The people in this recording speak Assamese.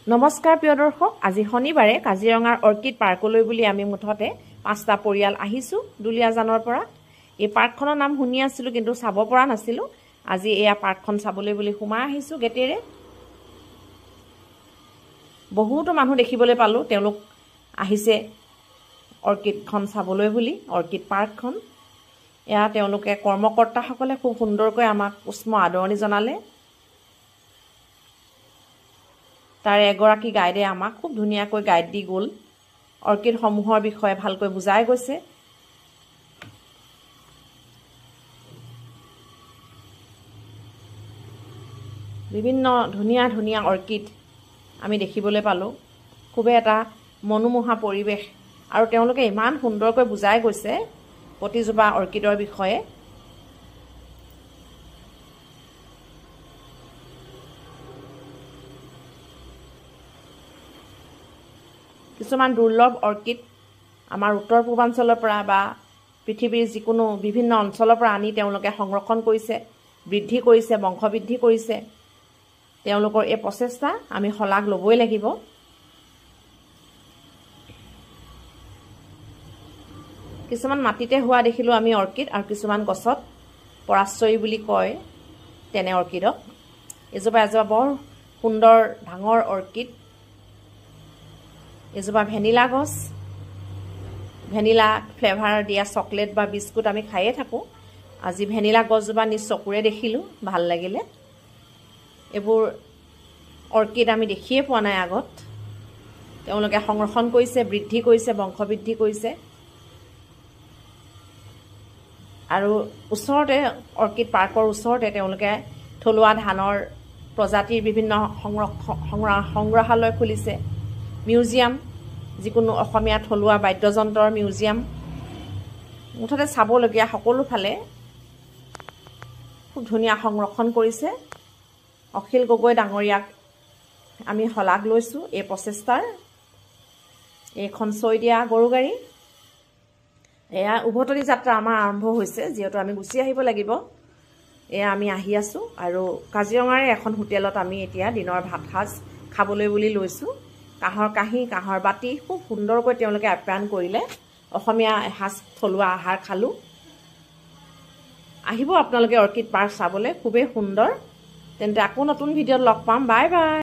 নমস্কাৰ প্ৰিয় দৰ্শক, আজি শনিবাৰে কাজিৰঙাৰ অৰ্কিড পাৰ্কলৈ বুলি আমি মুঠতে 5টা পৰিয়াল আহিছোঁ দুলীয়াজানৰ পৰা। এই পাৰ্কখনৰ নাম শুনি আছিলোঁ কিন্তু চাব পৰা নাছিলোঁ। আজি এয়া পাৰ্কখন চাবলৈ বুলি সোমাই আহিছোঁ গেটেৰে। বহুতো মানুহ দেখিবলৈ পালোঁ, তেওঁলোক আহিছে অৰ্কিডখন চাবলৈ বুলি, অৰ্কিড পাৰ্কখন। এয়া তেওঁলোকে কৰ্মকৰ্তাসকলে খুব সুন্দৰকৈ আমাক উষ্ম আদৰণি জনালে। তাৰে এগৰাকী গাইডে আমাক খুব ধুনীয়াকৈ গাইড দি গ'ল, অৰ্কিডসমূহৰ বিষয়ে ভালকৈ বুজাই গৈছে। বিভিন্ন ধুনীয়া ধুনীয়া অৰ্কিড আমি দেখিবলৈ পালোঁ। খুবেই এটা মনোমোহা পৰিৱেশ আৰু তেওঁলোকে ইমান সুন্দৰকৈ বুজাই গৈছে প্ৰতিজোপা অৰ্কিডৰ বিষয়ে। কিছুমান দুৰ্লভ অৰ্কিড আমাৰ উত্তৰ পূৰ্বাঞ্চলৰ পৰা বা পৃথিৱীৰ যিকোনো বিভিন্ন অঞ্চলৰ পৰা আনি তেওঁলোকে সংৰক্ষণ কৰিছে, বৃদ্ধি কৰিছে, বংশবৃদ্ধি কৰিছে। তেওঁলোকৰ এই প্ৰচেষ্টা আমি শলাগ ল'বই লাগিব। কিছুমান মাটিতে হোৱা দেখিলোঁ আমি অৰ্কিড, আৰু কিছুমান গছত পৰাশ্ৰয়ী বুলি কয় তেনে অৰ্কিডক। এজোপা বৰ সুন্দৰ ডাঙৰ অৰ্কিড। এজোপা ভেনিলা গছ, ভেনিলা ফ্লেভাৰ দিয়া চকলেট বা বিস্কুট আমি খায়ে থাকোঁ। আজি ভেনিলা গছজোপা নিজ চকুৰে দেখিলোঁ, ভাল লাগিলে। এইবোৰ অৰ্কিড আমি দেখিয়ে পোৱা নাই আগত। তেওঁলোকে সংৰক্ষণ কৰিছে, বৃদ্ধি কৰিছে, বংশবৃদ্ধি কৰিছে। আৰু ওচৰতে অৰ্কিড পাৰ্কৰ ওচৰতে তেওঁলোকে থলুৱা ধানৰ প্ৰজাতিৰ বিভিন্ন সংগ্ৰহালয় খুলিছে, মিউজিয়াম, যিকোনো অসমীয়া থলুৱা বাদ্যযন্ত্ৰৰ মিউজিয়াম। মুঠতে চাবলগীয়া সকলো ফালে খুব ধুনীয়া সংৰক্ষণ কৰিছে। অখিল গগৈ ডাঙৰীয়াক আমি শলাগ লৈছোঁ এই প্ৰচেষ্টাৰ। এইখন চৈদিয়া গৰু গাড়ী, এয়া উভতনি যাত্ৰা আমাৰ আৰম্ভ হৈছে, যিহেতু আমি গুচি আহিব লাগিব। এয়া আমি আহি আছোঁ আৰু কাজিৰঙাৰে এখন হোটেলত আমি এতিয়া দিনৰ ভাত সাজ খাবলৈ বুলি লৈছোঁ। কাঁহৰ কাঁহী, কাঁহৰ বাতি, খুব সুন্দৰকৈ তেওঁলোকে আপ্যায়ন কৰিলে। অসমীয়া এসাঁজ থলুৱা আহাৰ খালোঁ। আহিব আপোনালোকে অৰ্কিড পাৰ্ক চাবলৈ, খুবেই সুন্দৰ। তেন্তে আকৌ নতুন ভিডিঅ'ত লগ পাম। Bye bye.